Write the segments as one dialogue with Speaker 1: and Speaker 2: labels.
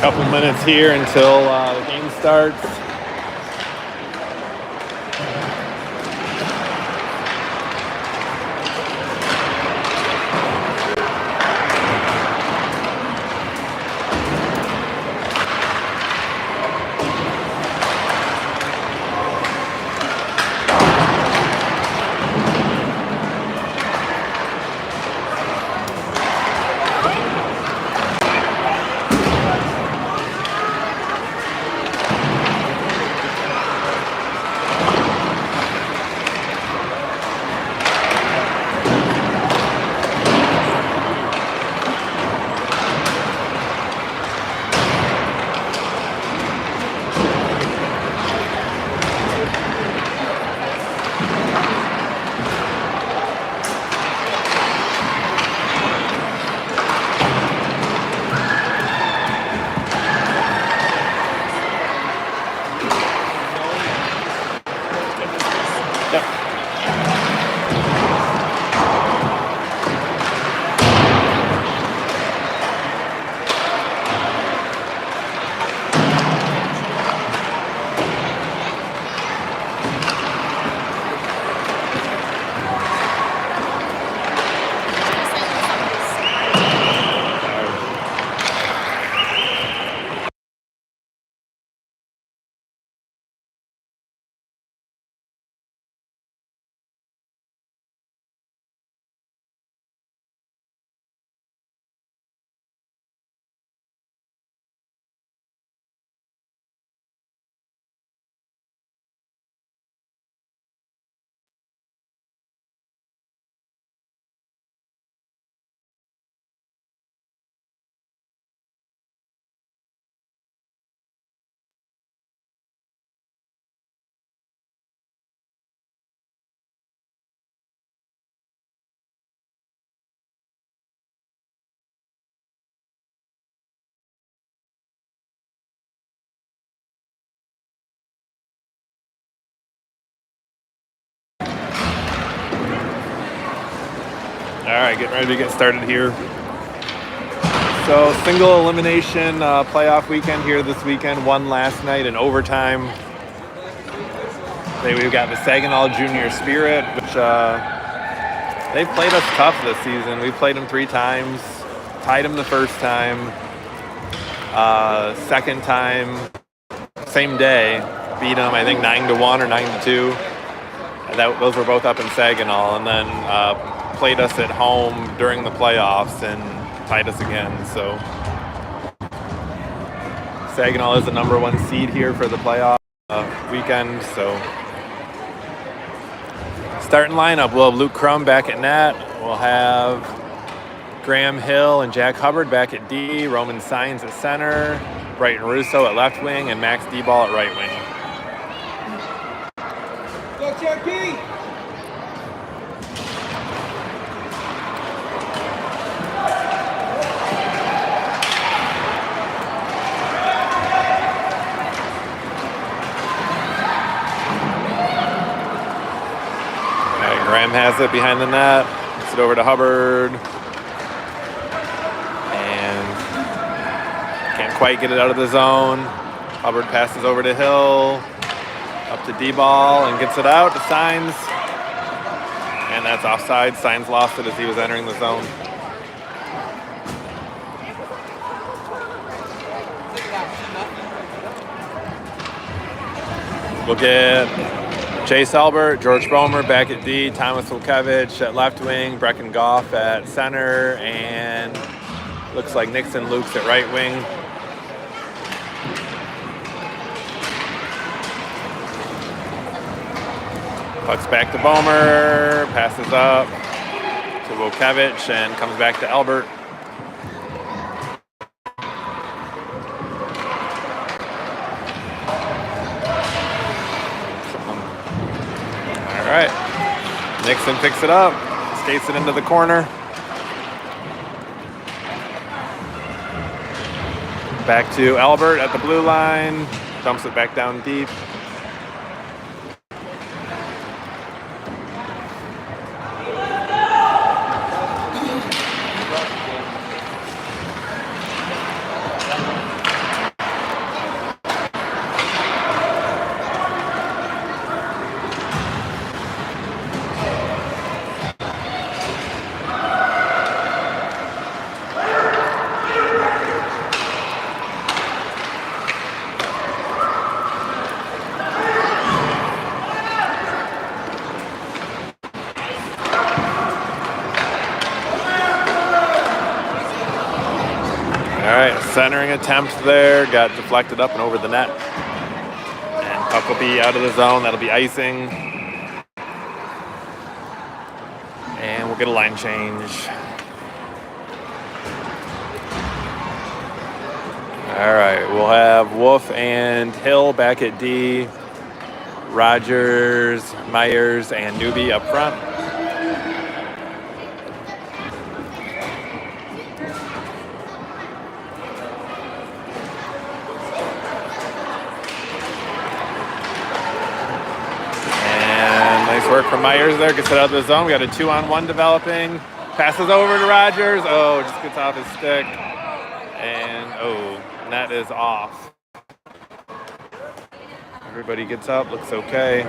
Speaker 1: Couple minutes here until the game starts. All right, getting ready to get started here. So single elimination playoff weekend here this weekend. Won last night in overtime. Today we've got the Saginaw Junior Spirit, which they've played us tough this season. We've played them 3 times. Tied them the first time. Second time, same day, beat them I think 9-1 or 9-2. Those were both up in Saginaw, and then played us at home during the playoffs and tied us again. So Saginaw is the number 1 seed here for the playoff weekend. So starting lineup, we'll have Luke Crum back at net. We'll have Graham Hill and Jack Hubbard back at D, Roman Sines at center, Brighton Russo at left wing, and Max D-Ball at right wing.
Speaker 2: Go Cherokee!
Speaker 1: Graham has it behind the net. Gets it over to Hubbard. And can't quite get it out of the zone. Hubbard passes over to Hill. Up to D-Ball and gets it out to Sines. And that's offside. Sines lost it as he was entering the zone. We'll get Chase Albert, George Bomer back at D, Thomas Wilkevich at left wing, Brecken Goff at center, and looks like Nixon Lukes at right wing. Pucks back to Bomer, passes up to Wilkevich, and comes back to Albert. All right, Nixon picks it up, skates it into the corner. Back to Albert at the blue line, dumps it back down deep. centering attempt there got deflected up and over the net. And puck will be out of the zone. That'll be icing. And we'll get a line change. All right, we'll have Wolf and Hill back at D. Rogers, Myers, and Newby up front. And nice work from Myers there. Gets it out of the zone. We got a 2-on-1 developing. Passes over to Rogers. Oh, just gets off his stick. And oh, net is off. Everybody gets up, looks okay.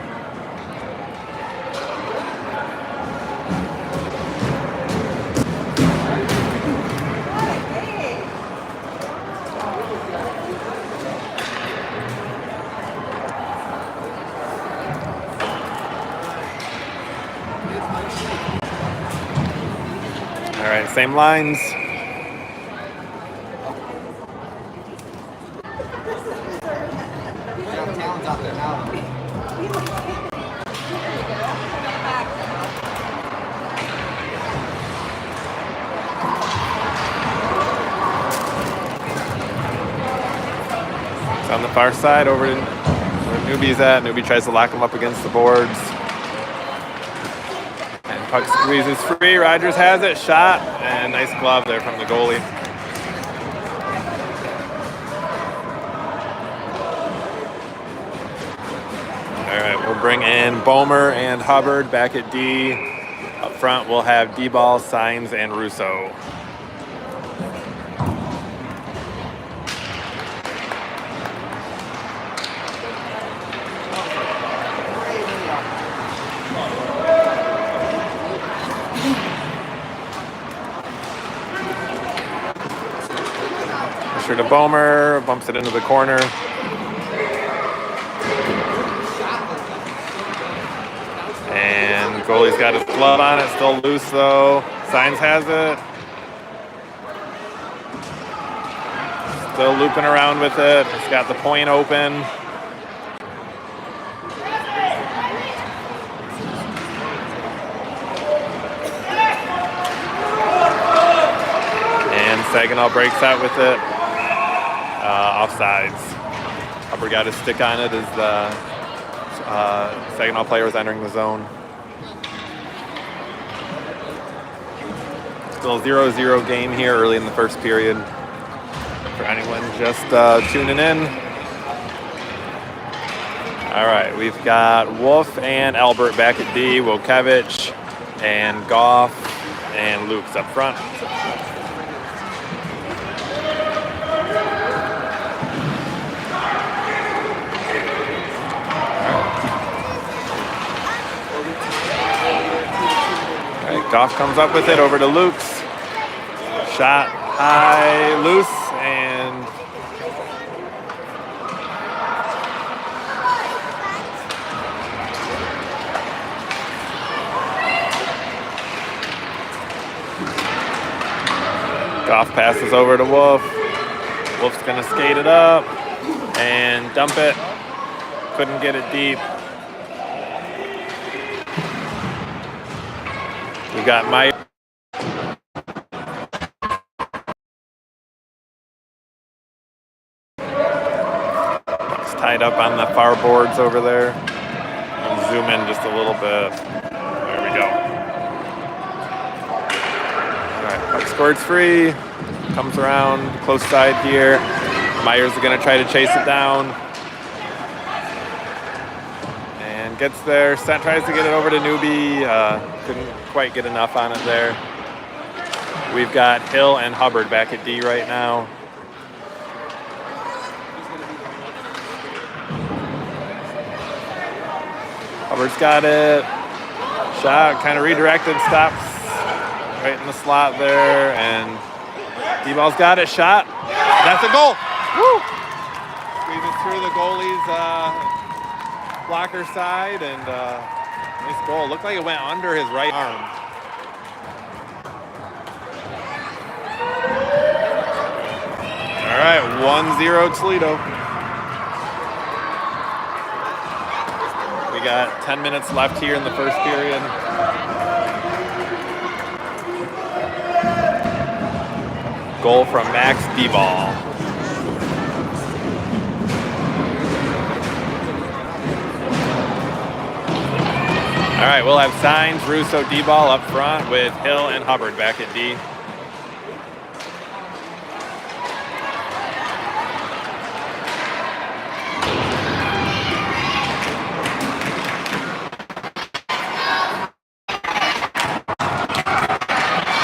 Speaker 1: All right, same lines. On the far side, over to where Newby's at. Newby tries to lock him up against the boards. And puck squeezes free. Rogers has it. Shot. And nice glove there from the goalie. All right, we'll bring in Bomer and Hubbard back at D. Up front, we'll have D-Ball, Signs, and Russo. To Bomer, bumps it into the corner. And goalie's got his glove on it, still loose though. Signs has it. Still looping around with it. It's got the point open. And Saginaw breaks out with it. Offsides. Hubbard got his stick on it as the Saginaw player was entering the zone. Still 0-0 game here early in the first period. For anyone just tuning in. All right, we've got Wolf and Albert back at D, Wojciech and Goff and Luke's up front. Goff comes up with it over to Luke's. Shot high, loose, and Goff passes over to Wolf. Wolf's gonna skate it up and dump it. Couldn't get it deep. We got Mike. It's tied up on the far boards over there. I'll zoom in just a little bit. There we go. All right, puck scored free. Comes around close side here. Myers is going to try to chase it down. And gets there. Sent tries to get it over to Newby. Couldn't quite get enough on it there. We've got Hill and Hubbard back at D right now. Hubbard's got it. Shot kind of redirected, stops right in the slot there, and D-Ball's got it. Shot. That's a goal. Woo! Squeezes through the goalie's blocker side, and nice goal. Looked like it went under his right arm. All All right, 1-0 Toledo. We got 10 minutes left here in the first period. Goal from Max D-Ball. All right, we'll have Signs, Russo, D-Ball up front with Hill and Hubbard back at D.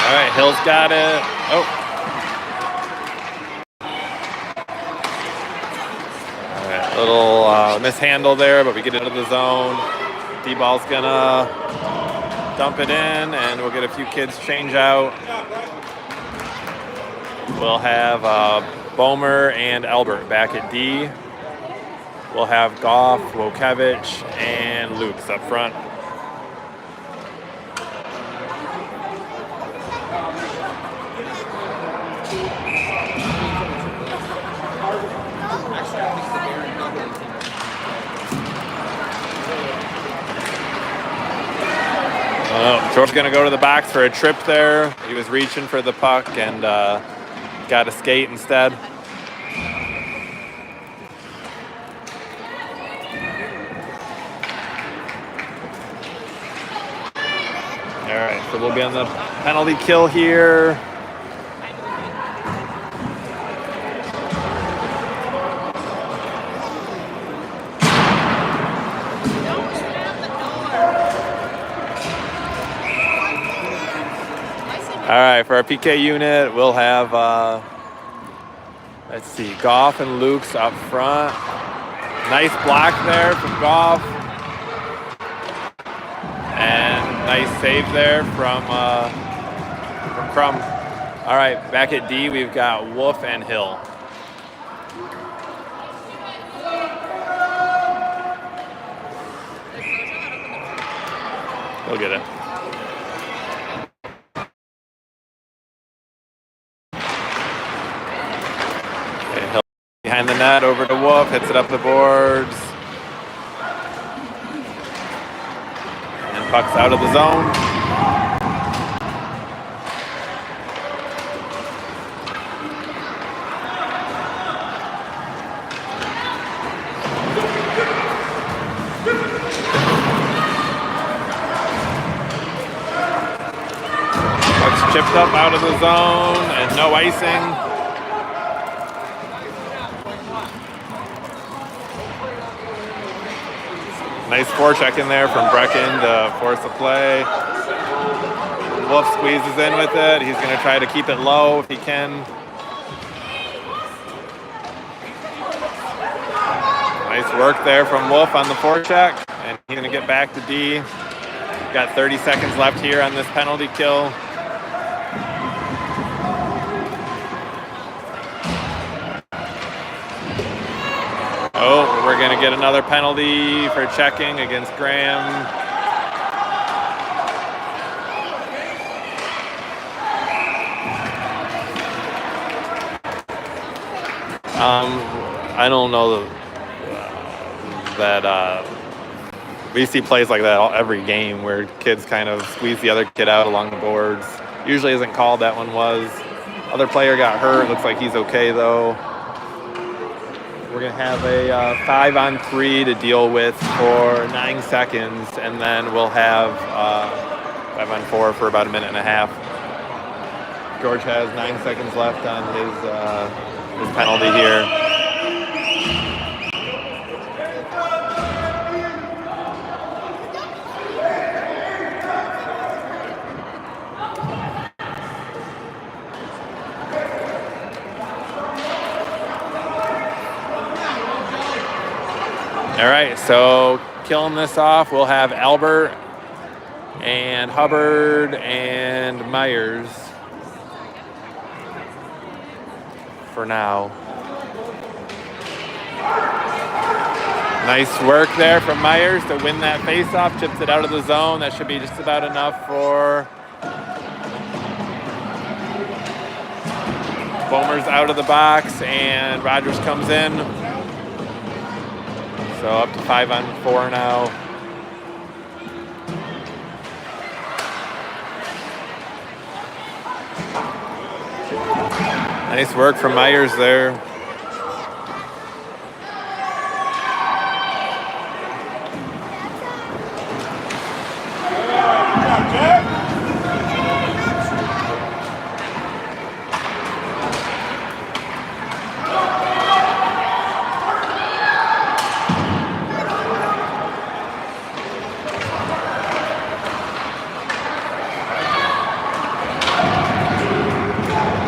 Speaker 1: All right, Hill's got it. Oh. All right, little mishandle there, but we get into the zone. D-Ball's gonna dump it in, and we'll get a few kids change out. We'll have Bomer and Albert back at D. We'll have Goff, Wokevich, and Lukes up front. George's going to go to the box for a trip there. He was reaching for the puck and got a skate instead. All right, so we'll be on the penalty kill here. All right, for our PK unit, we'll have, let's see, Goff and Lukes up front. Nice block there from Goff. And nice save there from Crum. All right, back at D, we've got Wolf and Hill. We'll get it. Behind the net, over to Wolf, hits it up the boards. And puck's out of the zone. Puck's chipped up out of the zone and no icing. Nice forecheck in there from Brecken to force the play. Wolf squeezes in with it. He's going to try to keep it low if he can. Nice work there from Wolf on the forecheck. And he's going to get back to D. Got 30 seconds left here on this penalty kill. Oh, we're going to get another penalty for checking against Graham. I don't know that we see plays like that every game where kids kind of squeeze the other kid out along the boards. Usually isn't called, that one was. Other player got hurt, looks like he's okay though. We're going to have a 5-on-3 to deal with for 9 seconds, and then we'll have 5-on-4 for about a minute and a half. George has 9 seconds left on his penalty here. All right, so killing this off, we'll have Albert and Hubbard and Myers for now. Nice work there from Myers to win that faceoff, chips it out of the zone. That should be just about enough for Bomer's out of the box, and Rogers comes in. So up to 5-on-4 now. Nice work from Myers there.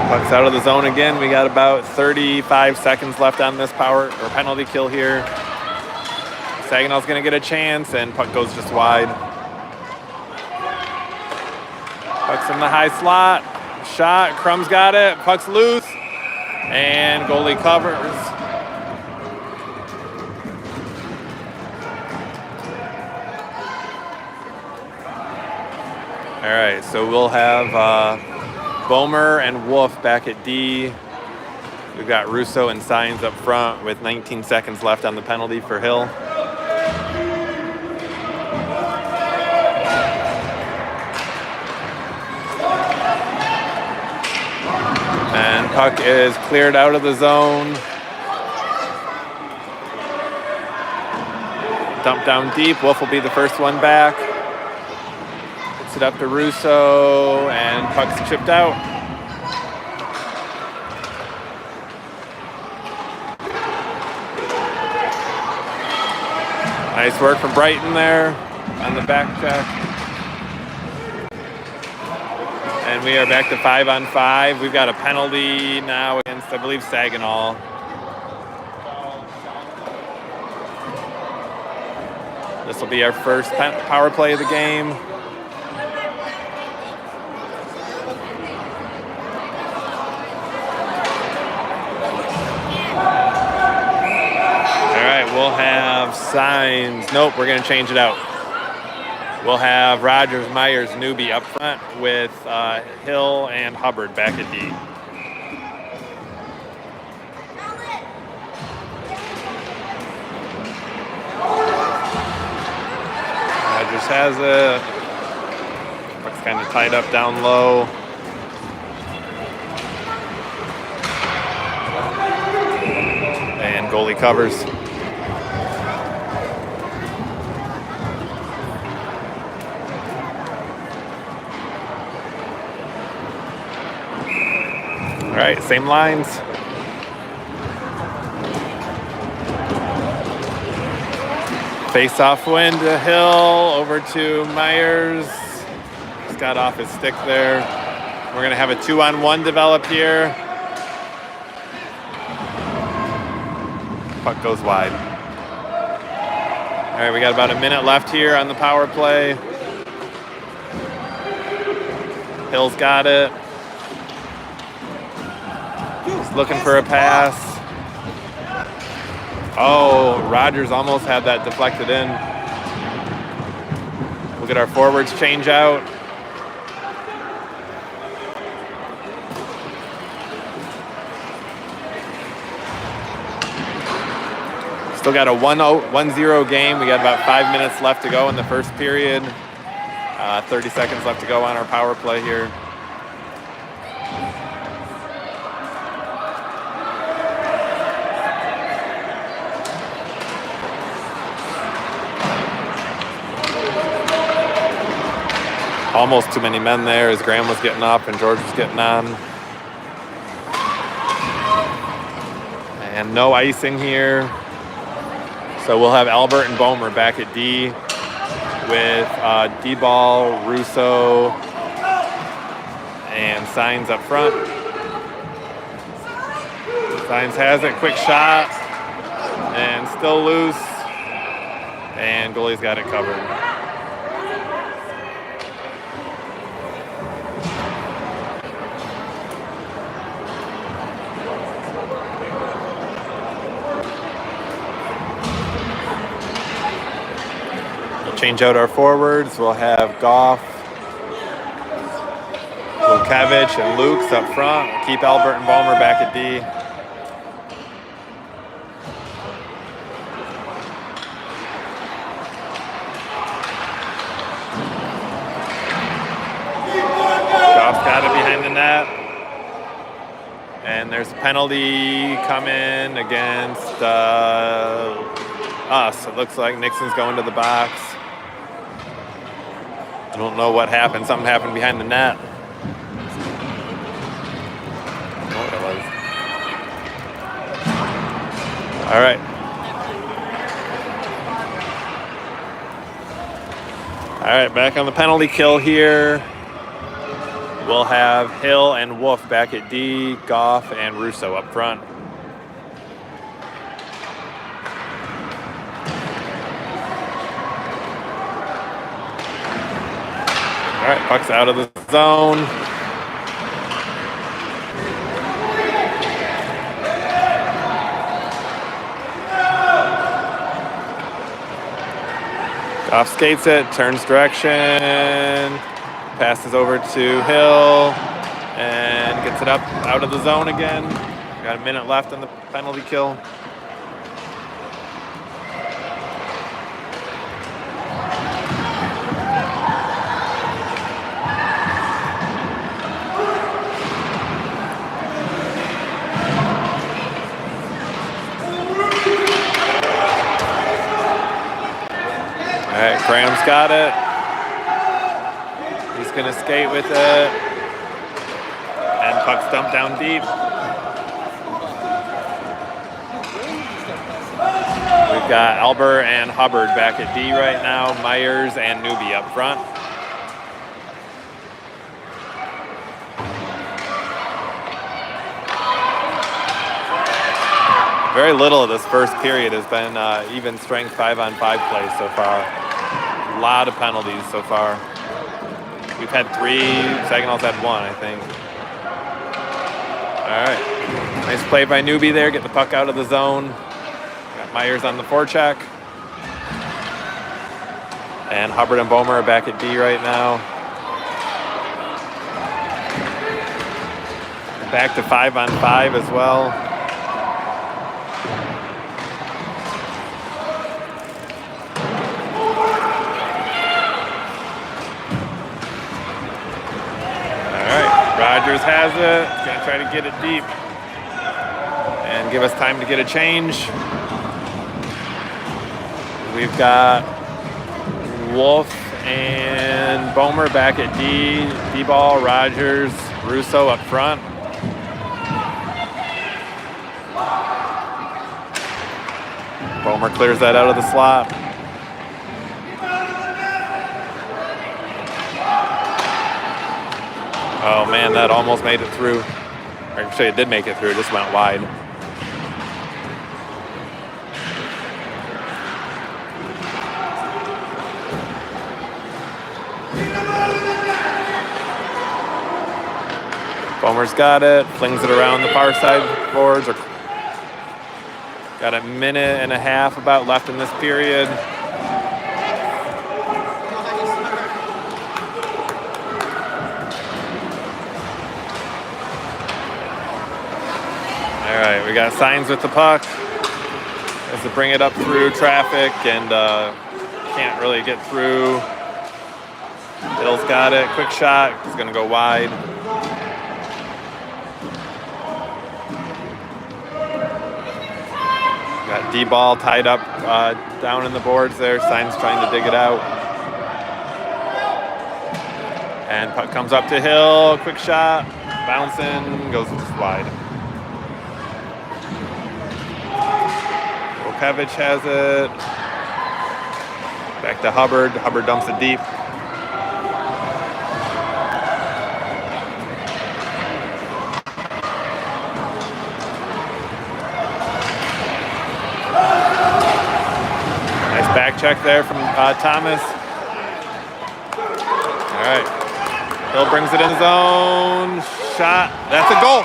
Speaker 1: Puck's out of the zone again. We got about 35 seconds left on this power or penalty kill here. Saginaw's going to get a chance, and puck goes just wide. Puck's in the high slot. Shot. Crum's got it. Puck's loose, and goalie covers. All right, so we'll have Bomer and Wolf back at D. We've got Russo and Signs up front with 19 seconds left on the penalty for Hill. And puck is cleared out of the zone. Dump down deep. Wolf will be the first one back. It up to Russo, and puck's chipped out. Nice work from Brighton there on the back check. And we are back to 5-on-5. We've got a penalty now against, I believe, Saginaw. This will be our first power play of the game. We'll have Signs. Nope, we're going to change it out. We'll have Rogers, Myers, Newby up front with Hill and Hubbard back at D. Rogers has it. Looks kind of tied up down low. And goalie covers. All right, same lines. Face off win to Hill, over to Myers. Just got off his stick there. We're gonna have a 2-on-1 develop here. Puck goes wide. All right, we got about a minute left here on the power play. Hill's got it. Looking for a pass. Oh, Rogers almost had that deflected in. We'll get our forwards change out. Still got a 1-0 game. We got about 5 minutes left to go in the first period. 30 seconds left to go on our power play here. Almost too many men there as Graham was getting up and George was getting on. And no icing here. So we'll have Albert and Bomer back at D with D-Ball, Russo, and Signs up front. Signs has it, quick shot, and still loose. And goalie's got it covered. Change out our forwards. We'll have Goff. We'll Volkevich and Luke's up front. Keep Albert and Bomer back at D. Goff's got it behind the net. And there's a penalty coming against us. It looks like Nixon's going to the box. I don't know what happened. Something happened behind the net. All right. All right, back on the penalty kill here. We'll have Hill and Wolf back at D, Goff and Russo up front. All right, puck's out of the zone. Goff skates it, turns direction, passes over to Hill, and gets it up out of the zone again. Got a minute left on the penalty kill. All right, Graham's got it. He's going to skate with it. And puck's dumped down deep. We've got Albert and Hubbard back at D right now. Myers and Newby up front. Very little of this first period has been even strength 5-on-5 play so far. A lot of penalties so far. We've had 3, Saginaw's had 1, I think. All right, nice play by Newby there, get the puck out of the zone. Got Myers on the forecheck. And Hubbard and Bomer are back at D right now. Back to 5-on-5 as well. Rogers has it. He's going to try to get it deep and give us time to get a change. We've got Wolf and Bomer back at D. D-ball, Rogers, Russo up front. Bomer clears that out of the slot. Oh man, that almost made it through. Actually, it did make it through, it just went wide. Bomer's got it, flings it around the far side boards. Got a minute and a half about left in this period. All right, we got signs with the puck. Has to bring it up through traffic and can't really get through. Hill's got it, quick shot, he's gonna go wide. Got D-ball tied up down in the boards there, Signs trying to dig it out. And puck comes up to Hill, quick shot, bouncing, goes just wide. Volkevich has it. Back to Hubbard. Hubbard dumps it deep. Nice back check there from Thomas. All right. Hill brings it in the zone. Shot. That's a goal.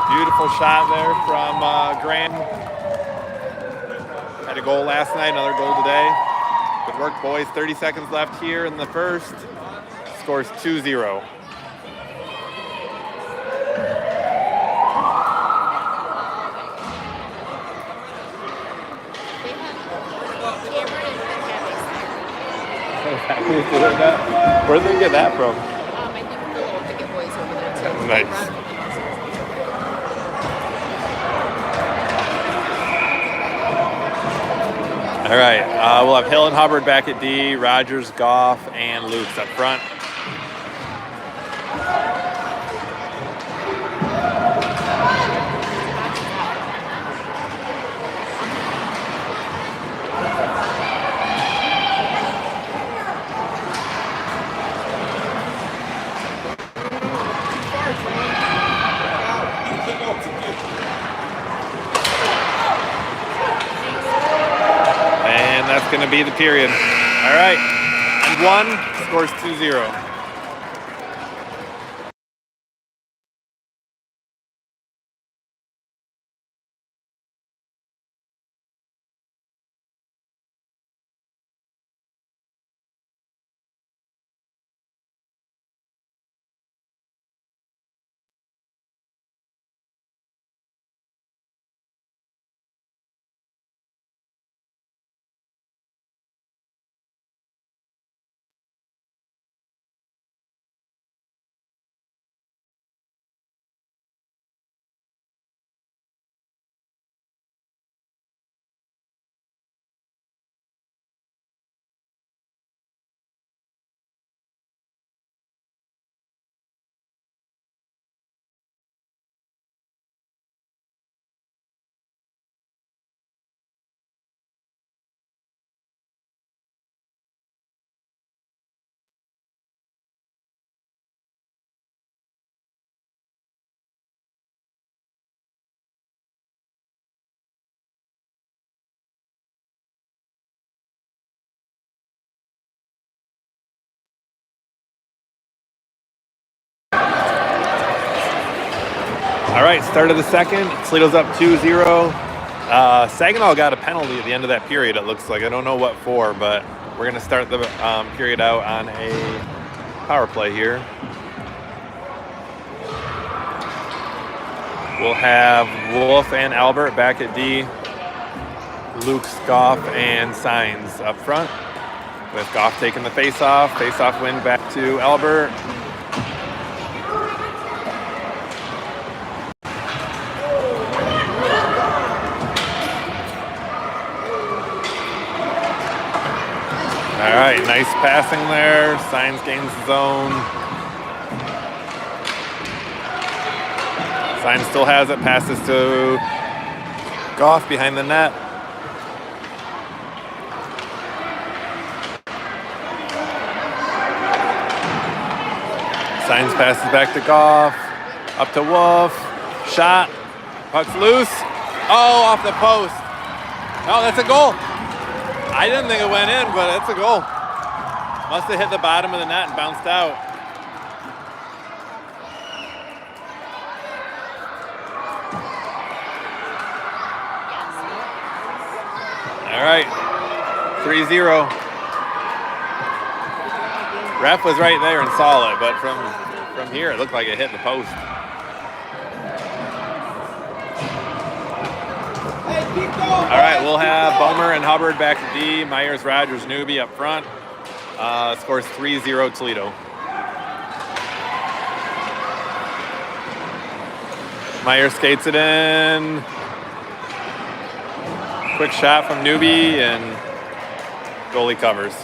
Speaker 1: Beautiful shot there from Graham. Had a goal last night, another goal today. Good work, boys. 30 seconds left here in the first. Scores 2-0. Where did they get that from?
Speaker 2: I think the little picket boys over there too.
Speaker 1: Nice. All right, we'll have Hill and Hubbard back at D, Rogers, Goff, and Luke's up front. That's going to be the period. All right. And 1 scores 2-0. All right, start of the second. Toledo's up 2-0. Saginaw got a penalty at the end of that period, it looks like. I don't know what for, but we're going to start the period out on a power play here. We'll have Wolf and Albert back at D. Luke, Goff, and Signs up front, with Goff taking the face-off. Face-off win back to Albert. All right, nice passing there. Signs gains his own. Signs still has it. Passes to Goff behind the net. Signs passes back to Goff. Up to Wolf. Shot. Puck's loose. Oh, off the post. Oh, that's a goal. I didn't think it went in, but it's a goal. Must have hit the bottom of the net and bounced out. All right, 3-0. Ref was right there and saw it, but from here it looked like it hit the post. All right, we'll have Bomer and Hubbard back to D. Myers, Rogers, Newby up front. Scores 3-0 Toledo. Myers skates it in. Quick shot from Newby, and goalie covers.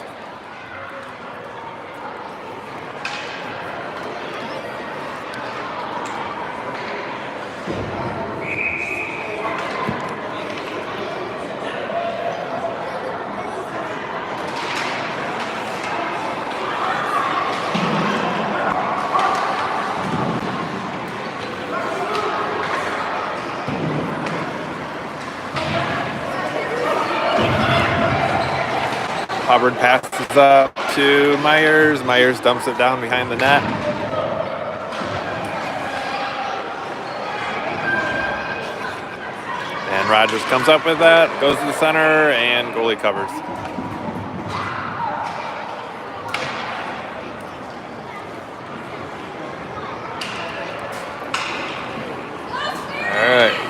Speaker 1: Hubbard passes up to Myers. Myers dumps it down behind the net. And Rogers comes up with that, goes to the center, and goalie covers.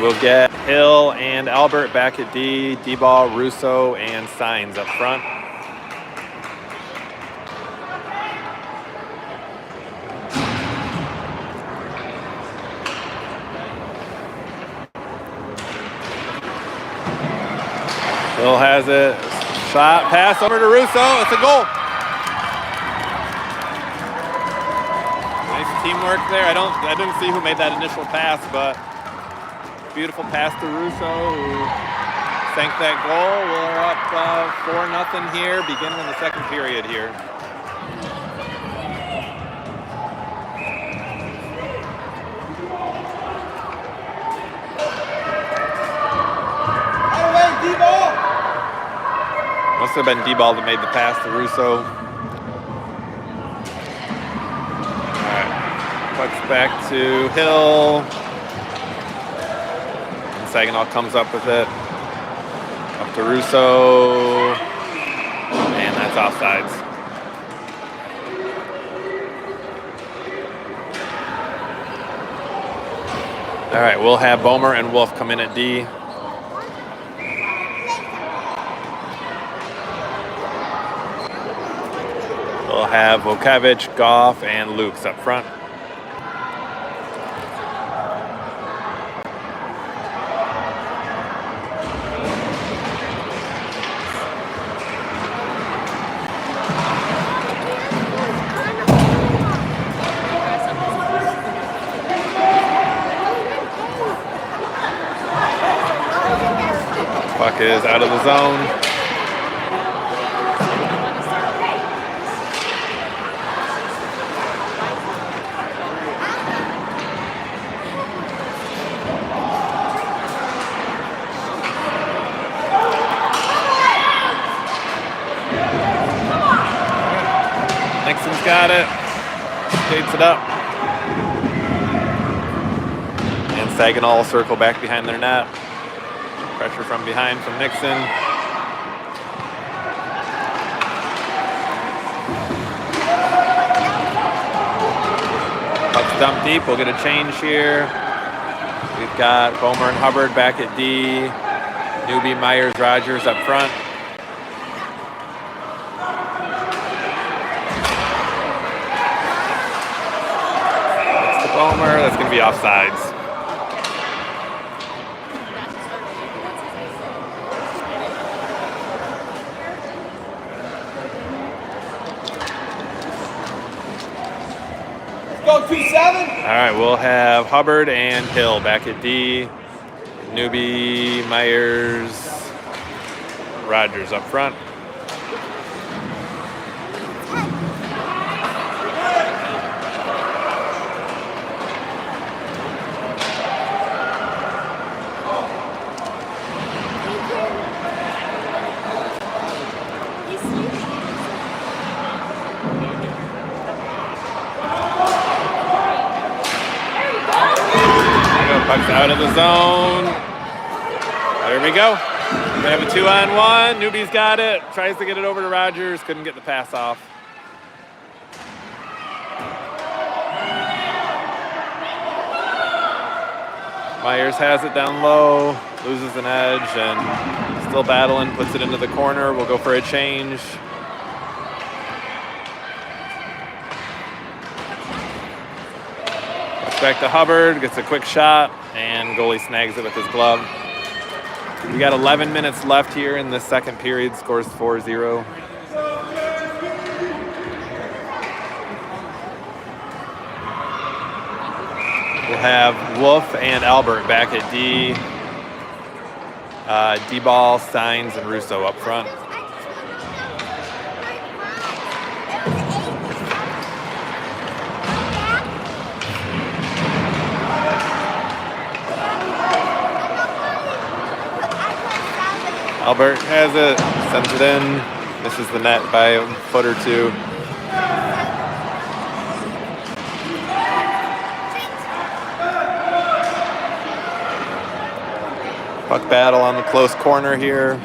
Speaker 1: We'll get Hill and Albert back at D, D-ball, Russo, and Signs up front. Hill has it. Shot, pass over to Russo. It's a goal. Nice teamwork there. I didn't see who made that initial pass, but beautiful pass to Russo, who sank that goal. We're up 4-0 here, beginning in the second period here. Must have been D-ball that made the pass to Russo. All right, pucks back to Hill. And Saginaw comes up with it. Up to Russo. And that's offsides. All right, we'll have Bomer and Wolf come in at D. We'll have Vukevich, Goff, and Lukes up front. Puck is out of the zone. Got it. Skates it up. And Saginaw will circle back behind their net. Pressure from behind from Nixon. Puck's dumped deep. We'll get a change here. We've got Bomer and Hubbard back at D. Newby, Myers, Rogers up front. Bomer, that's going to be offsides.
Speaker 3: Let's go 2-7.
Speaker 1: All right, we'll have Hubbard and Hill back at D. Newby, Myers, Rogers up front. Puck's out of the zone. There we go. We have a 2-on-1. Newby's got it. Tries to get it over to Rogers. Couldn't get the pass off. Myers has it down low. Loses an edge and still battling. Puts it into the corner. We'll go for a change. Back to Hubbard, gets a quick shot, and goalie snags it with his glove. We got 11 minutes left here in the second period, scores 4-0. We'll have Wolf and Albert back at D. D-ball, Signs, and Russo up front. Albert has it, sends it in, misses the net by a foot or two. Puck battle on the close corner here.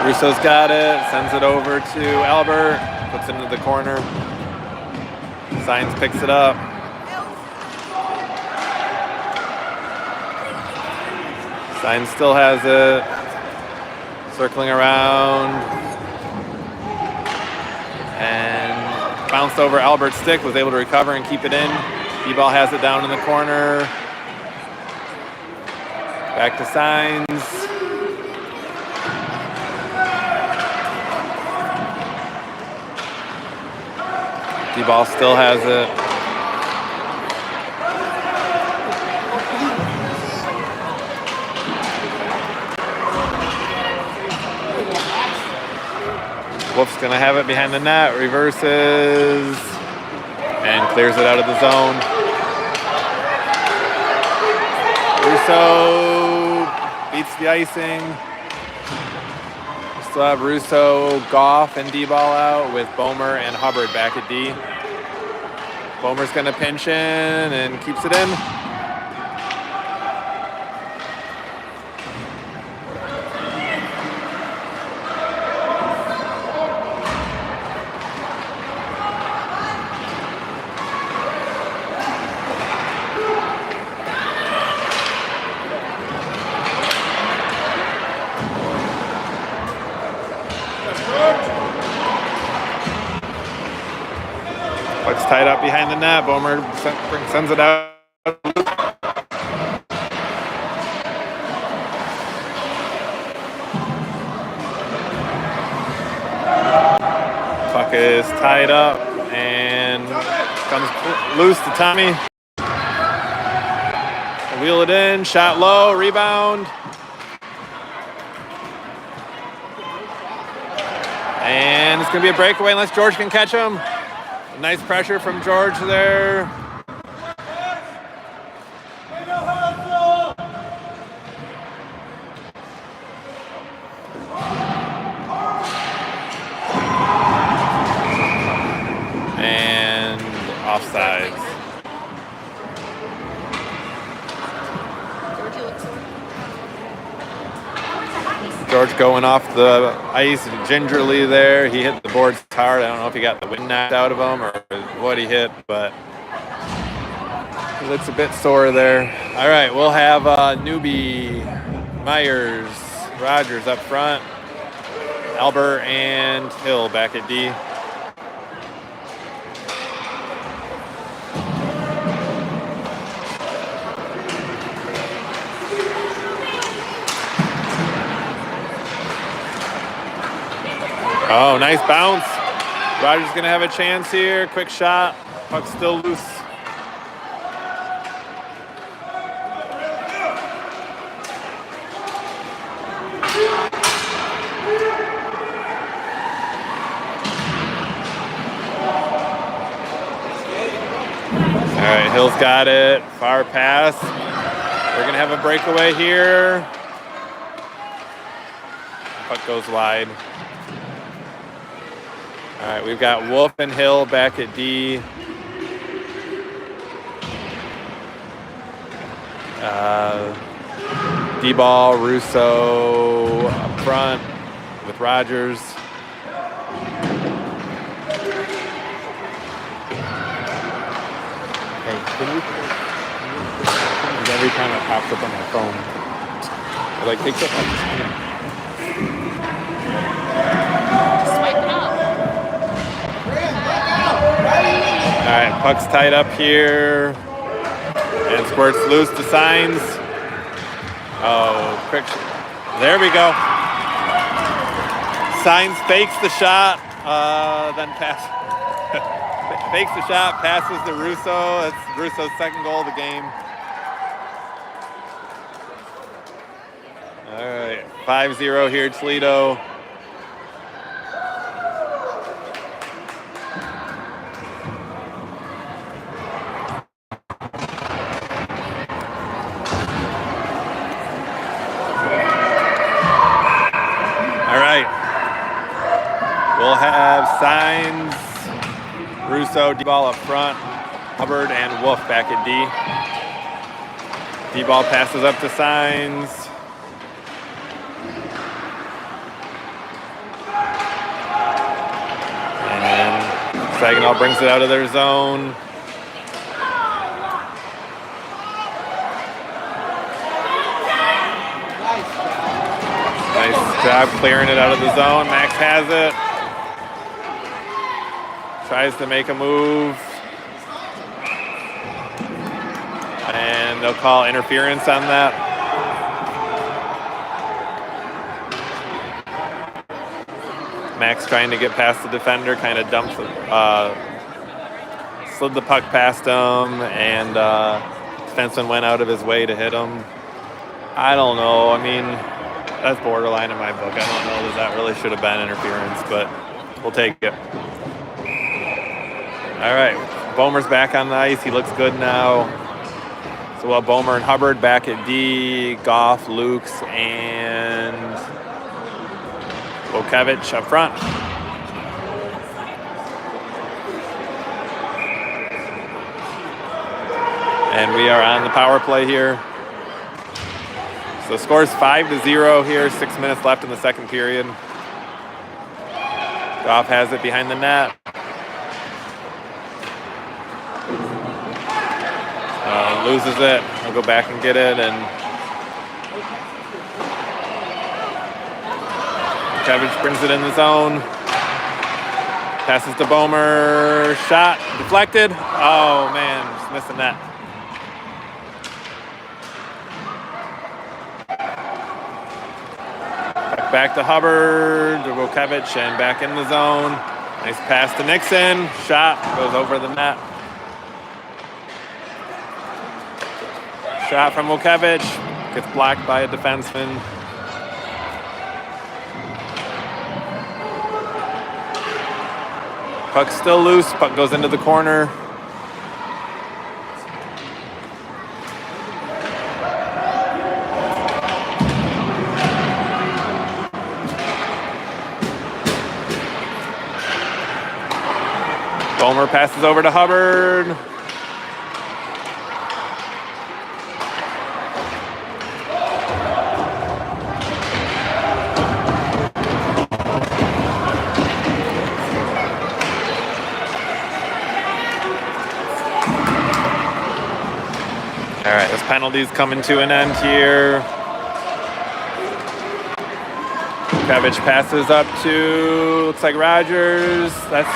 Speaker 1: Russo's got it, sends it over to Albert, puts it into the corner. Signs picks it up. Signs still has it. Circling around. And bounced over Albert's stick, was able to recover and keep it in. D-ball has it down in the corner. Back to Signs. D-ball still has it. Wolf's gonna have it behind the net, reverses, and clears it out of the zone. Russo beats the icing. We still have Russo, Goff, and D-ball out with Bomer and Hubbard back at D. Bomer's gonna pinch in and keeps it in. Puck's tied up behind the net. Bomer sends it out. Puck is tied up and comes loose to Tommy. Wheel it in, shot low, rebound. And it's going to be a breakaway unless George can catch him. Nice pressure from George there. And offsides. George going off the ice gingerly there. He hit the boards hard. I don't know if he got the wind knocked out of him or what he hit, but he looks a bit sore there. All right, we'll have Newby, Myers, Rogers up front, Albert and Hill back at D. Oh, nice bounce. Rogers gonna have a chance here. Quick shot. Puck's still loose. All right, Hill's got it. Far pass. We're gonna have a breakaway here. Puck goes wide. All right, we've got Wolf and Hill back at D. D-ball, Russo up front with Rogers. Hey, can you every time it pops up on my phone, it like takes up my screen.
Speaker 2: Swipe it up.
Speaker 1: All right, puck's tied up here. And squirts loose to Signs. Oh, quick. There we go. Signs fakes the shot, then fakes the shot, passes to Russo. That's Russo's second goal of the game. All right, 5-0 here, Toledo. We'll have Signs, Russo, D-ball up front, Hubbard and Wolf back at D. D-ball passes up to Signs. And Saginaw brings it out of their zone. Nice job clearing it out of the zone. Max has it. Tries to make a move. And they'll call interference on that. Max trying to get past the defender, kind of dumped, slid the puck past him, and defenseman went out of his way to hit him. I don't know. I mean, that's borderline in my book. I don't know that really should have been interference, but we'll take it. All right, Bomer's back on the ice. He looks good now. So we'll have Bomer and Hubbard back at D, Goff, Lukes, and Wojciech up front. And we are on the power play here. So the score's 5-0 here, 6 minutes left in the second period. Goff has it behind the net. Loses it. I'll go back and get it, and Wojciech brings it in the zone. Passes to Bomer. Shot deflected. Oh man, just missing that. Back to Hubbard, to Wojciech, and back in the zone. Nice pass to Nixon. Shot goes over the net. Shot from Wojciech. Gets blocked by a defenseman. Puck's still loose. Puck goes into the corner. Bomer passes over to Hubbard. All right, this penalty's coming to an end here. Wojciech passes up to, looks like Rogers. That's a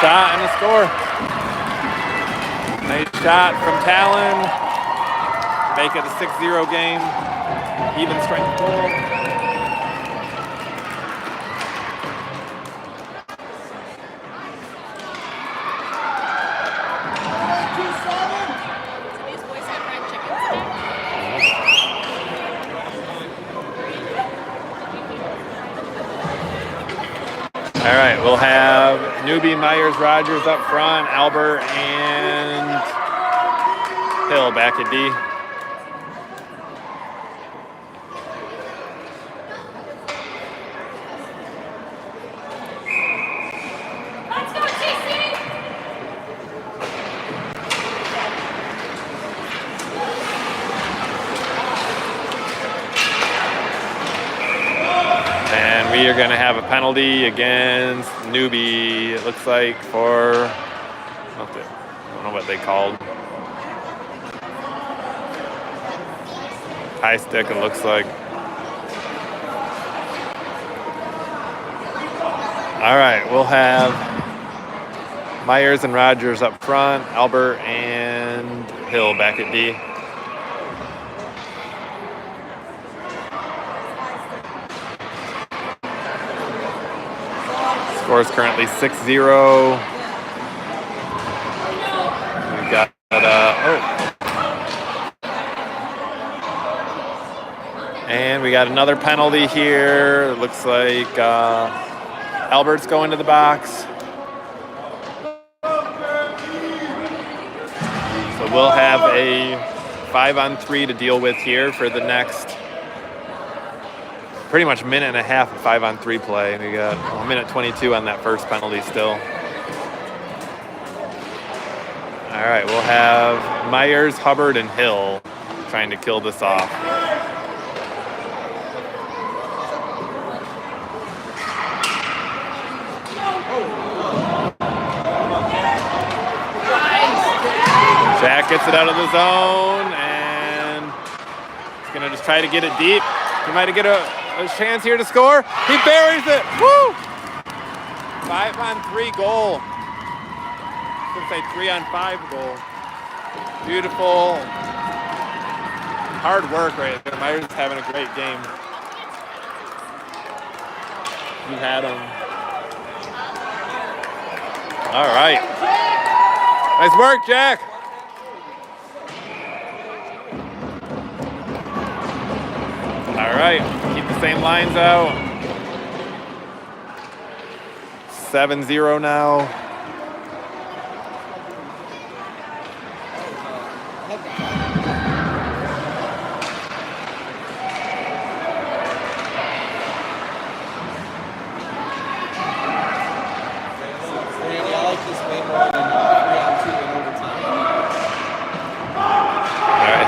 Speaker 1: shot and a score. Nice shot from Talon. Make it a 6-0 game. Even strength goal. All right, we'll have Newby, Myers, Rogers up front, Albert, and Hill back at D.
Speaker 2: Let's go, TC!
Speaker 1: And we are going to have a penalty against Newby, it looks like, for, I don't know what they called. High stick, it looks like. All right, we'll have Myers and Rogers up front, Albert and Hill back at D. Score is currently 6-0. We got and we got another penalty here. It looks like Albert's going to the box. So we'll have a 5-on-3 to deal with here for the next pretty much minute and a half of 5-on-3 play. And we got a minute 22 on that first penalty still. All right, we'll have Myers, Hubbard, and Hill trying to kill this off. Jack gets it out of the zone, and he's going to just try to get it deep. He might get a chance here to score. He buries it. Woo! 5-on-3 goal. I should say 3-on-5 goal. Beautiful. Hard work right there. Myers is having a great game. You had him. All right. Nice work, Jack. All right. Keep the same lines out. 7-0 now.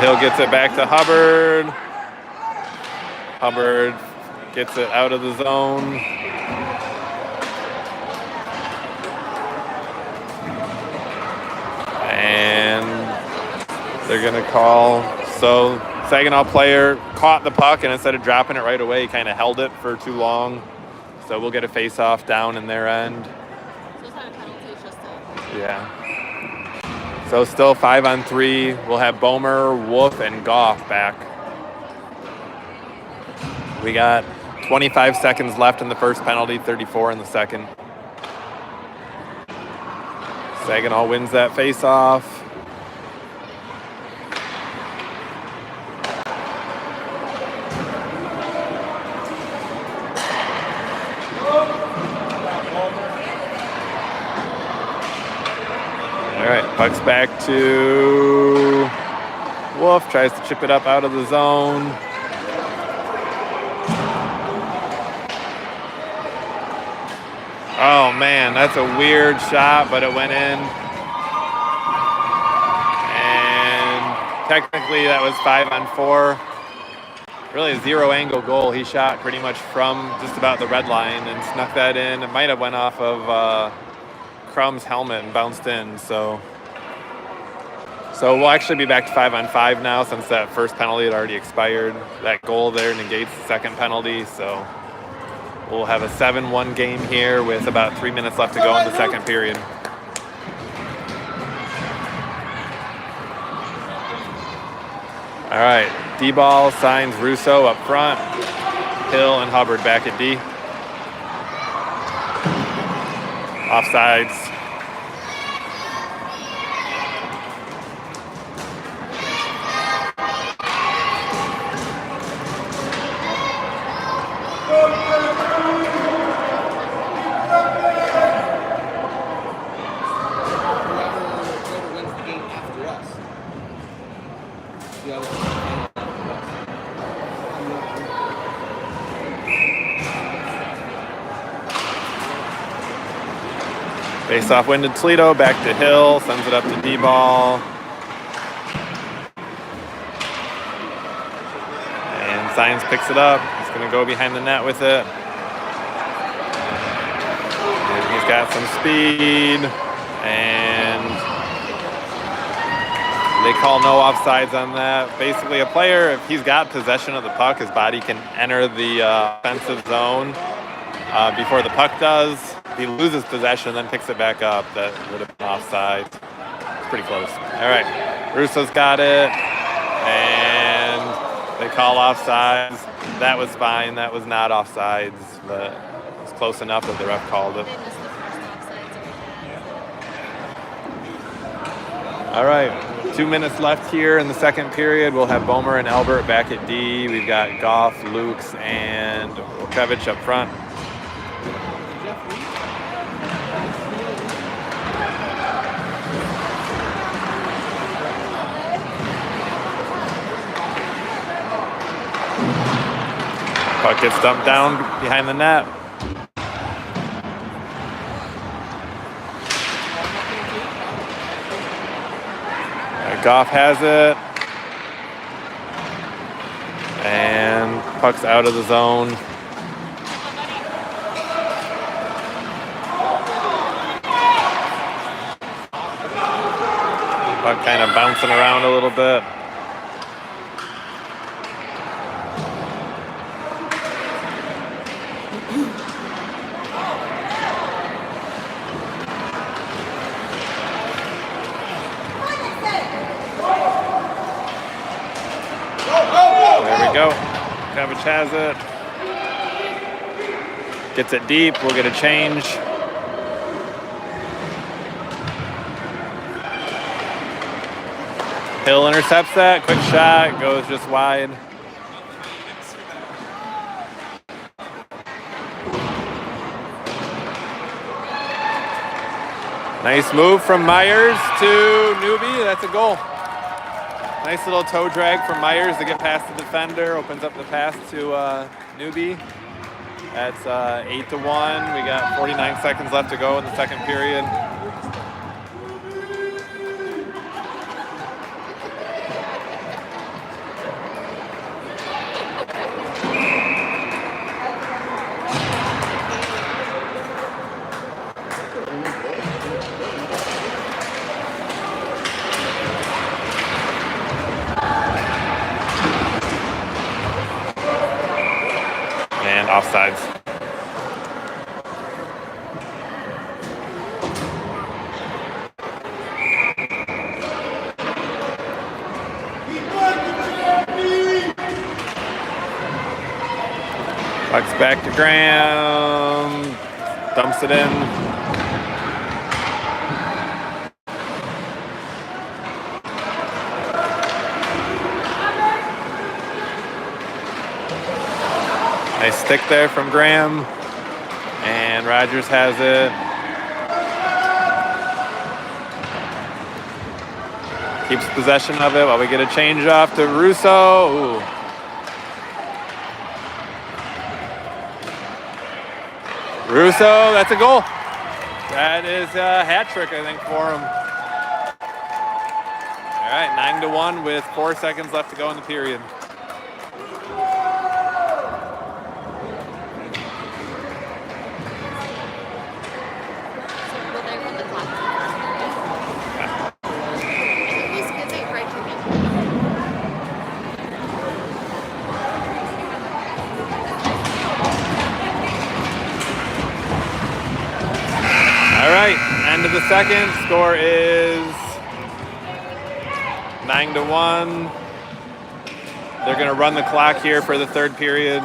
Speaker 1: Hill gets it back to Hubbard. Hubbard gets it out of the zone. And they're going to call. So Saginaw player caught the puck, and instead of dropping it right away, he kind of held it for too long. So we'll get a face-off down in their end.
Speaker 2: So it's not a penalty, it's just a...
Speaker 1: Yeah. So still 5-on-3. We'll have Bomer, Wolf, and Goff back. We got 25 seconds left in the first penalty, 34 in the second. Saginaw wins that face-off. All right, puck's back to Wolf. Tries to chip it up out of the zone. Oh man, that's a weird shot, but it went in. And technically that was 5-on-4. Really a zero angle goal. He shot pretty much from just about the red line and snuck that in. It might have went off of Crum's helmet and bounced in. So we'll actually be back to 5-on-5 now since that first penalty had already expired. That goal there negates the second penalty. So we'll have a 7-1 game here with about 3 minutes left to go in the second period. All right, D-ball signs Russo up front. Hill and Hubbard back at D. Offsides. Face off win to Toledo, back to Hill, sends it up to D-ball. And Science picks it up. He's going to go behind the net with it. And he's got some speed. And they call no offsides on that. Basically, a player, if he's got possession of the puck, his body can enter the offensive zone before the puck does. If he loses possession, then picks it back up, that would have been offside. Pretty close. All right, Russo's got it, and they call offsides. That was fine. That was not offsides, but it was close enough that the ref called it. All right, 2 minutes left here in the second period. We'll have Bomer and Albert back at D. We've got Goff, Lukes, and Okevich up front. Puck gets dumped down behind the net. Goff has it. And puck's out of the zone. Puck kind of bouncing around a little bit. There we go. Kavich has it. Gets it deep. We'll get a change. Hill intercepts that. Quick shot. Goes just wide. Nice move from Myers to Newby. That's a goal. Nice little toe drag from Myers to get past the defender. Opens up the pass to Newby. That's 8-1. We got 49 seconds left to go in the second period. And offsides. Puck's back to Graham. Dumps it in. Nice stick there from Graham. And Rogers has it. Keeps possession of it while we get a change off to Russo. Ooh. Russo, that's a goal. That is a hat trick, I think, for him. All right, 9-1 with 4 seconds left to go in the period. End of the second, score is 9-1. They're going to run the clock here for the third period.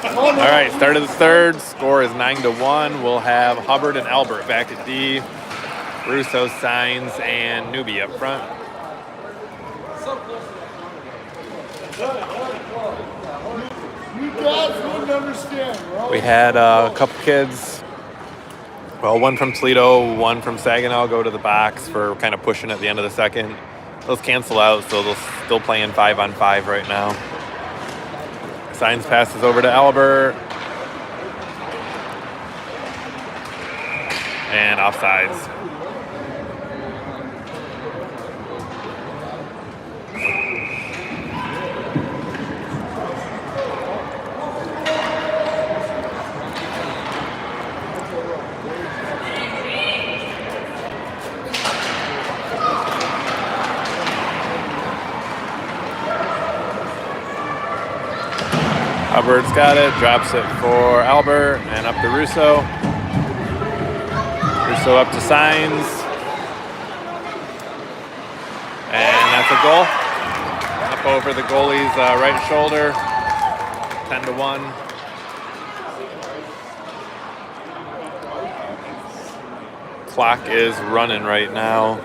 Speaker 1: All right, start of the third. Score is 9-1. We'll have Hubbard and Albert back at D. Russo, Signs, and Newby up front.
Speaker 3: You guys wouldn't understand, bro.
Speaker 1: We had a couple kids, well, one from Toledo, one from Saginaw, go to the box for kind of pushing at the end of the second. those cancel out, so they'll still playing 5-on-5 right now. Signs passes over to Albert. And offsides. Hubbard's got it, drops it for Albert, and up to Russo. Russo up to Signs. And that's a goal. Up over the goalie's right shoulder. 10-1. Clock is running right now.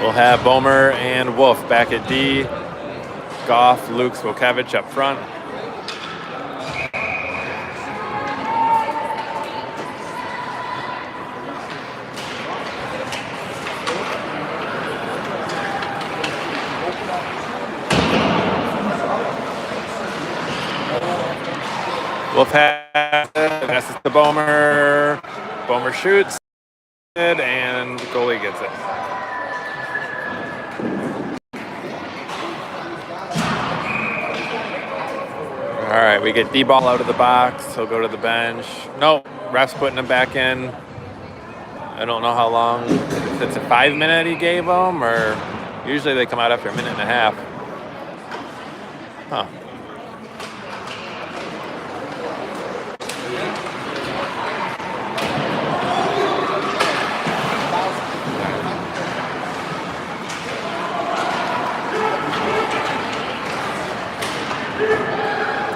Speaker 1: We'll have Bomer and Wolf back at D. Goff, Luke, Swokevich up front. Wolf has it, passes to Bomer. Bomer shoots it, and the goalie gets it. All right, we get D-ball out of the box. He'll go to the bench. Nope, ref's putting him back in. I don't know how long. If it's a 5-minute he gave them, or usually they come out after a minute and a half. Huh.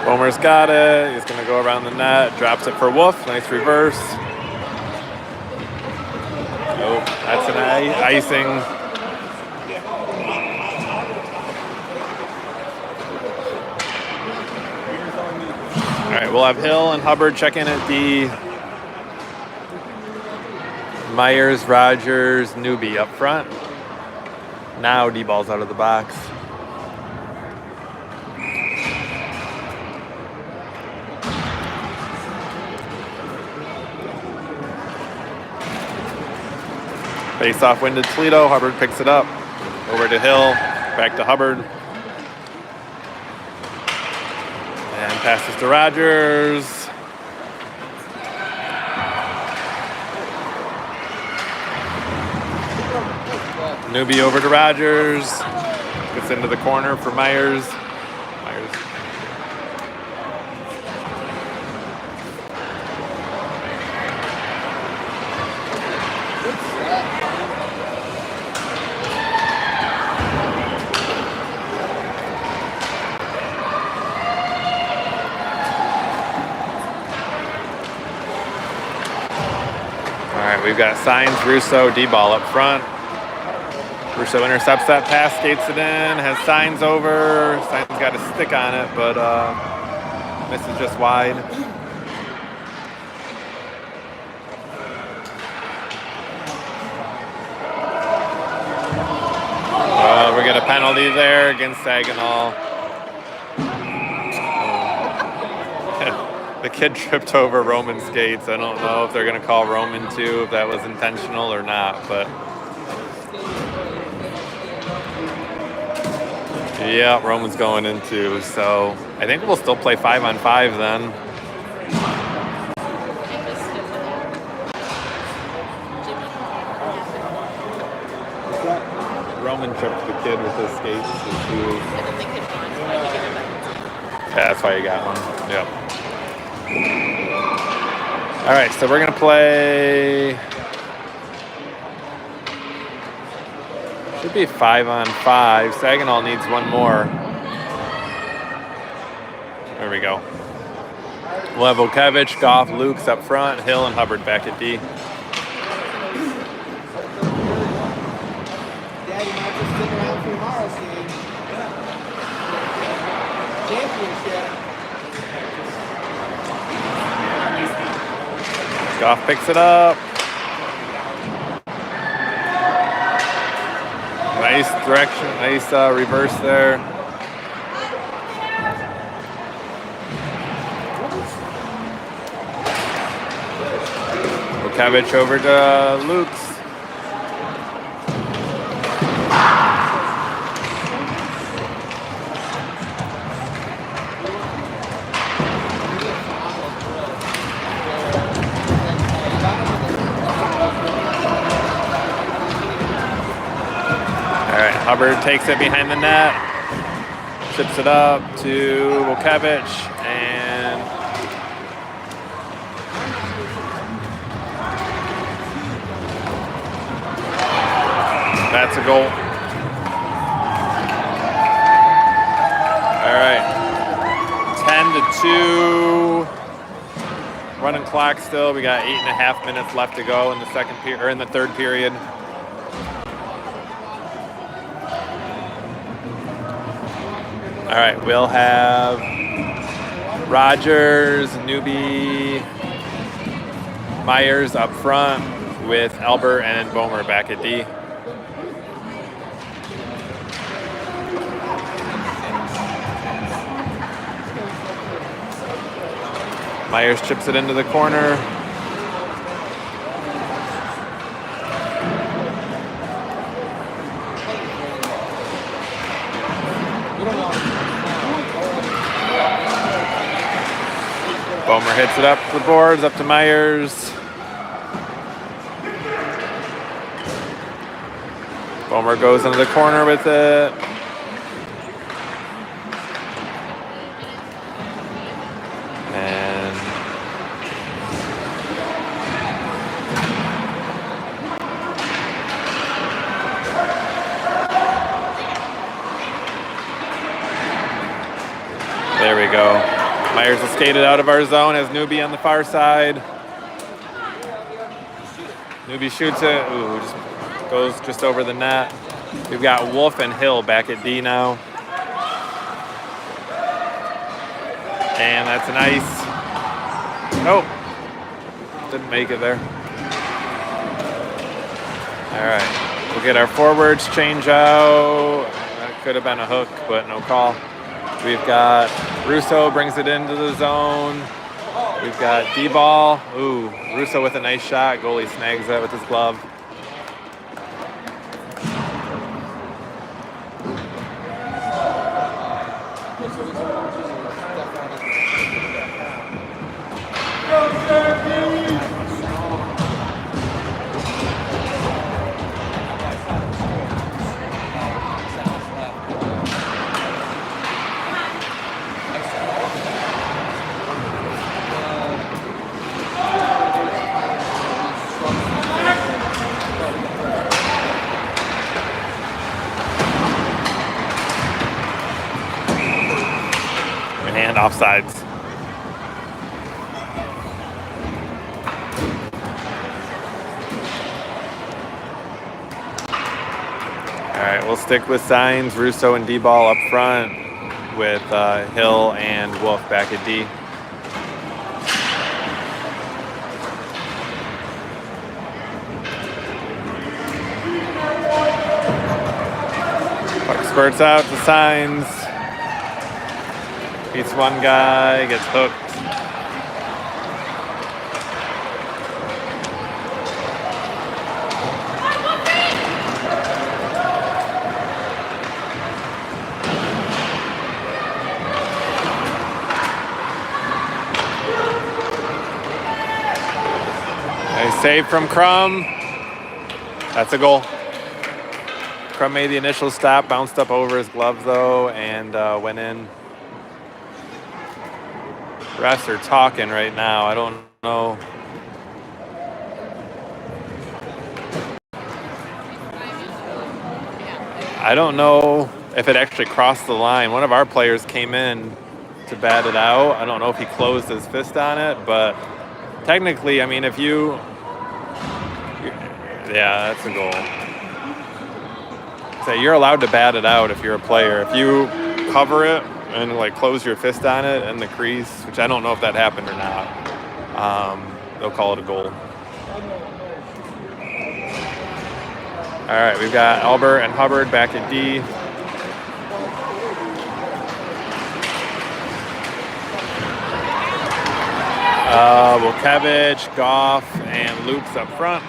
Speaker 1: Bomer's got it. He's going to go around the net. Drops it for Wolf. Nice reverse. Nope. That's an icing. All right. We'll have Hill and Hubbard check in at D. Myers, Rogers, Newby up front. Now D-ball's out of the box. Face off win to Toledo. Hubbard picks it up. Over to Hill. Back to Hubbard. And passes to Rogers. Newby over to Rogers. Gets into the corner for Myers. Myers. We've got Signs, Russo, D-ball up front. Russo intercepts that pass, skates it in, has Signs over. Signs got a stick on it, but misses just wide. We get a penalty there against Saginaw. The kid tripped over Roman skates. I don't know if they're going to call Roman too, if that was intentional or not, but yeah, Roman's going in too. So I think we'll still play 5-on-5 then. Roman tripped the kid with his skates and shoes. Yeah, that's why you got one. Yep. All right, so we're going to play, should be 5-on-5. Saginaw needs one more. There we go. We'll have Okevich, Goff, Luke's up front, Hill and Hubbard back at D.
Speaker 4: Daddy might just stick around for tomorrow's game. Championship.
Speaker 1: Goff picks it up. Nice direction, nice reverse there. Vukavich over to Lukes. Hubbard takes it behind the net, chips it up to Vukavich, and that's a goal. All right, 10-2, running clock still. We got 8.5 minutes left to go in the second period, or in the third period. All right, we'll have Rogers, Newby, Myers up front with Albert and Bomer back at D. Myers chips it into the corner. Bomer hits it up the boards, up to Myers. Bomer goes into the corner with it. And there we go. Myers has skated out of our zone, has Newby on the far side. Newby shoots it. Ooh, just goes just over the net. We've got Wolf and Hill back at D now. And that's a nice. Oh, didn't make it there. All right, we'll get our forwards change out. That could have been a hook, but no call. We've got Russo brings it into the zone. We've got D-ball. Ooh, Russo with a nice shot. Goalie snags that with his glove.
Speaker 3: Go, Cherokee!
Speaker 1: And offsides. All right, we'll stick with signs. Russo and D-ball up front with Hill and Wolf back at D. Puck spurts out to signs. Beats one guy, gets hooked. Nice save from Crum. That's a goal. Crum made the initial stop, bounced up over his glove though, and went in. Refs are talking right now. I don't know. I don't know if it actually crossed the line. One of our players came in to bat it out. I don't know if he closed his fist on it, but technically, I mean, if you... Yeah, that's a goal. So you're allowed to bat it out if you're a player. If you cover it and like close your fist on it in the crease, which I don't know if that happened or not. they'll call it a goal. All right, we've got Albert and Hubbard back at D. Wilkevich, Goff, and Lukes up front.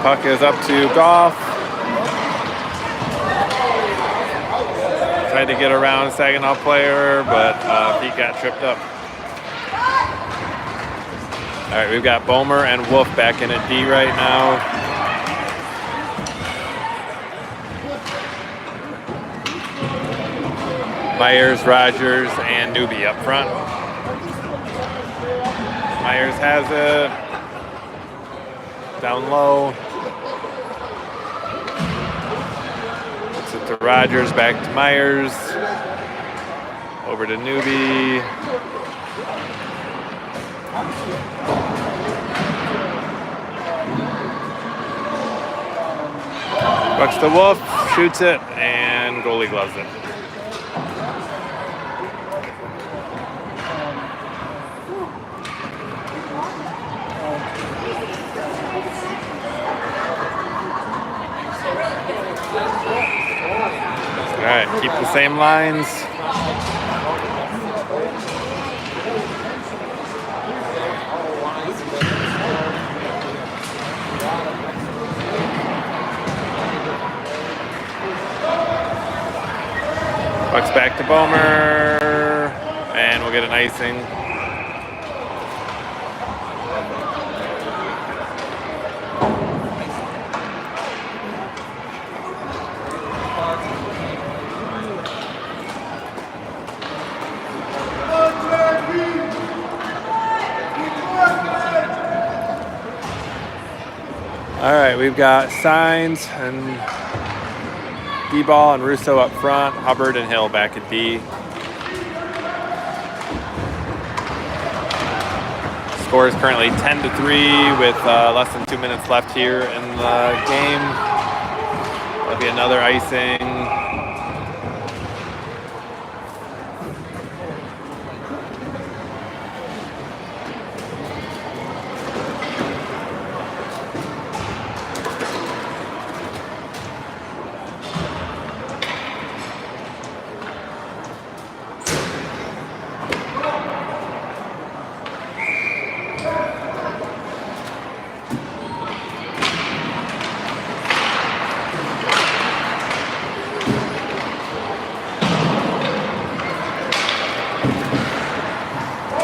Speaker 1: Puck is up to Goff. Tried to get around Saginaw player, but he got tripped up. All right, we've got Bomer and Wolf back in at D right now. Myers, Rogers, and Newby up front. Myers has it. Down low. Puts it to Rogers, back to Myers. Over to Newby. Bucks to Wolf, shoots it, and goalie gloves it. All right, keep the same lines. Bucks back to Bomer, and we'll get an icing. All right, we've got Signs and D-ball and Russo up front, Hubbard and Hill back at D. Score is currently 10-3 with less than 2 minutes left here in the game. That'll be another icing.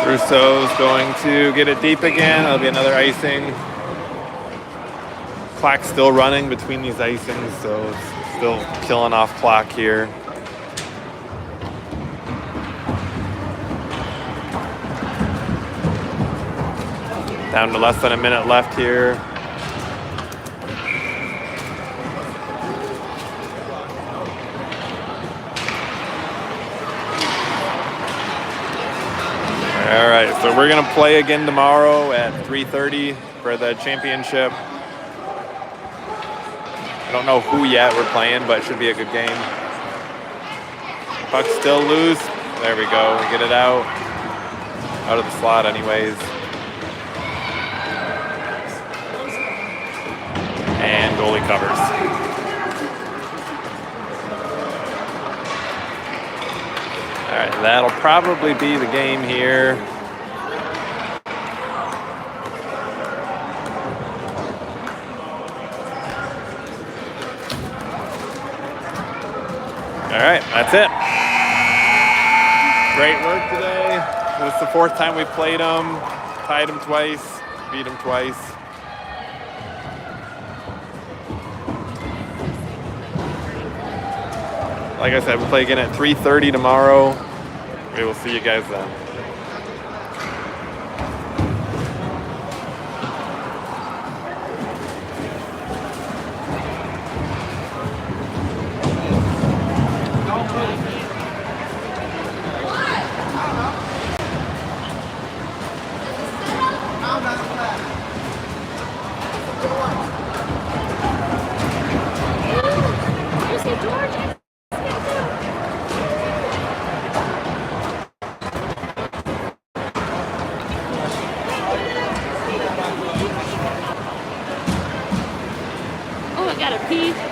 Speaker 1: Russo's going to get it deep again. That'll be another icing. Clock's still running between these icings, so it's still killing off clock here. Down to less than a minute left here. All right, so we're gonna play again tomorrow at 3:30 for the championship. I don't know who yet we're playing, but it should be a good game. Puck's still loose. There we go. We get it out of the slot anyways. And goalie covers. All right, that'll probably be the game here. All right, that's it. Great work today. This is the fourth time we played them. Tied them twice, beat them twice. Like I said, we'll play again at 3:30 tomorrow. We will see you guys then.
Speaker 2: Cherokee.